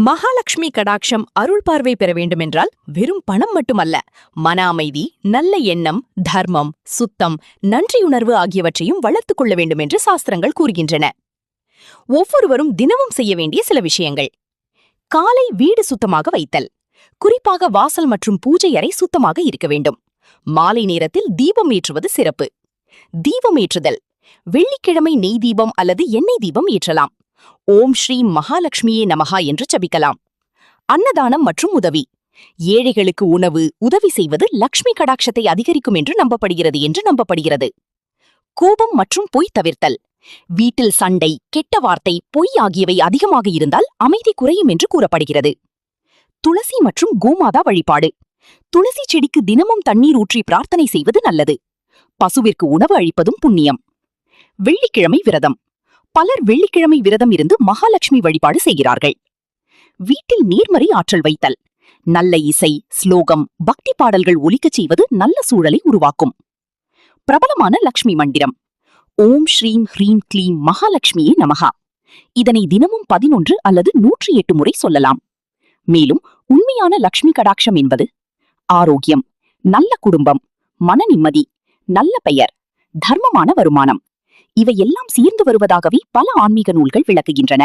மகாலட்சுமி கடாட்சம் அருள் பார்வை பெற வேண்டுமென்றால் வெறும் பணம் மட்டுமல்ல, மன அமைதி, நல்ல எண்ணம், தர்மம், சுத்தம், நன்றியுணர்வு ஆகியவற்றையும் வளர்த்துக் கொள்ள வேண்டும் என்று சாஸ்திரங்கள் கூறுகின்றன. ஒவ்வொருவரும் தினமும் செய்ய வேண்டிய சில விஷயங்கள். காலை வீடு சுத்தமாக வைத்தல். குறிப்பாக வாசல் மற்றும் பூஜை அறை சுத்தமாக இருக்க வேண்டும். மாலை நேரத்தில் தீபம் ஏற்றுவது சிறப்பு. தீபம் ஏற்றுதல். வெள்ளிக்கிழமை நெய் தீபம் அல்லது எண்ணெய் தீபம் ஏற்றலாம். ஓம் ஸ்ரீ மகாலட்சுமியே நமஹா என்று ஜபிக்கலாம். அன்னதானம் மற்றும் உதவி. ஏழைகளுக்கு உதவி செய்வது லக்ஷ்மி கடாட்சத்தை அதிகரிக்கும் என்று நம்பப்படுகிறது. கோபம் மற்றும் பொய் தவிர்த்தல். வீட்டில் சண்டை, கெட்ட வார்த்தை, பொய் ஆகியவை அதிகமாக இருந்தால் அமைதி குறையும் என்று கூறப்படுகிறது. துளசி மற்றும் கோமாதா வழிபாடு. துளசி செடிக்கு தினமும் தண்ணீர் ஊற்றி பிரார்த்தனை செய்வது நல்லது. பசுவிற்கு உணவு அளிப்பதும் புண்ணியம். வெள்ளிக்கிழமை விரதம். பலர் வெள்ளிக்கிழமை விரதம் இருந்து மகாலட்சுமி வழிபாடு செய்கிறார்கள். வீட்டில் நேர்மறை ஆற்றல் வைத்தல். நல்ல இசை, ஸ்லோகம், பக்தி பாடல்கள் ஒலிக்கச் செய்வது நல்ல சூழலை உருவாக்கும். பிரபலமான லக்ஷ்மி மந்திரம் ஓம் ஸ்ரீம் ஹ்ரீம் க்ளீம் மகாலட்சுமியே நமஹா. இதனை தினமும் 11 அல்லது 108 முறை சொல்லலாம். மேலும் உண்மையான லக்ஷ்மி கடாட்சம் என்பது ஆரோக்கியம், நல்ல குடும்பம், மன நிம்மதி, நல்ல பெயர், தர்மமான வருமானம் இவையெல்லாம் சேர்ந்து வருவதாகவே பல ஆன்மீக நூல்கள் விளக்குகின்றன.